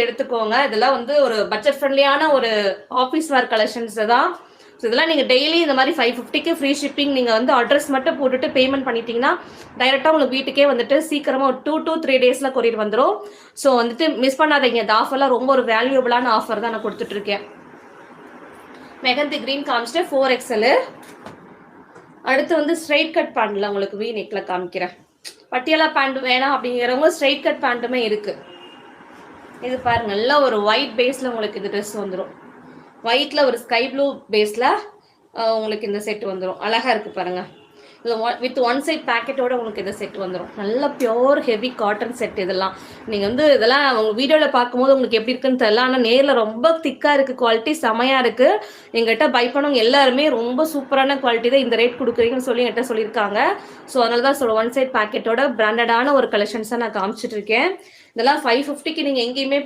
எடுத்துக்கோங்க. இதெல்லாம் வந்து ஒரு பட்ஜெட் ஃப்ரெண்ட்லியான ஒரு ஆஃபீஸ் வேர் கலெக்ஷன்ஸ் தான். ஸோ இதெல்லாம் நீங்கள் டெய்லி இந்த மாதிரி 550க்கு ஃப்ரீ ஷிப்பிங். நீங்கள் வந்து அட்ரஸ் மட்டும் போட்டுட்டு பேமெண்ட் பண்ணிட்டீங்கன்னா டைரெக்டாக உங்களுக்கு வீட்டுக்கே வந்துட்டு சீக்கிரமாக ஒரு 2 to 3 டேஸில் கொரியர் வந்துடும். ஸோ வந்துட்டு மிஸ் பண்ணாதீங்க. இந்த ஆஃபர்லாம் ரொம்ப ஒரு வேல்யூபிளான ஆஃபர் தான் நான் கொடுத்துட்ருக்கேன். மெகந்தி க்ரீன் காமிச்சிட்டு 4XL. அடுத்து வந்து ஸ்ட்ரைட் கட் பேண்டில் உங்களுக்கு வி நெக்கில் காமிக்கிறேன். பட்டியாலா பேண்ட் வேணாம் அப்படிங்கிறவங்க ஸ்ட்ரைட் கட் பேண்ட்டுமே இருக்குது. இது பாருங்க, நல்லா ஒரு ஒயிட் பேஸில் உங்களுக்கு இது ட்ரெஸ் வந்துடும். ஒயிட்டில் ஒரு ஸ்கை ப்ளூ பேஸில் உங்களுக்கு இந்த செட் வந்துடும். அழகாக இருக்குது பாருங்கள். இது வித் ஒன் சைட் பேக்கெட்டோட உங்களுக்கு இந்த செட் வந்துடும். நல்ல பியோர் ஹெவி காட்டன் செட். இதெல்லாம் நீங்கள் வந்து இதெல்லாம் உங்கள் வீடியோவில் பார்க்கும்போது உங்களுக்கு எப்படி இருக்குன்னு தெரியல. ஆனால் நேரில் ரொம்ப திக்காக இருக்குது. குவாலிட்டி செமையாக இருக்குது. எங்கிட்ட பை பண்ணவங்க எல்லாருமே ரொம்ப சூப்பரான குவாலிட்டி தான் இந்த ரேட் கொடுக்குறீங்கன்னு சொல்லி என்கிட்ட சொல்லியிருக்காங்க. ஸோ அதனால தான் சொல்ல ஒன் சைட் பேக்கெட்டோட பிராண்டடான ஒரு கலெக்ஷன்ஸாக நான் காமிச்சிட்டு இருக்கேன். இதெல்லாம் 550க்கு நீங்கள் எங்கேயுமே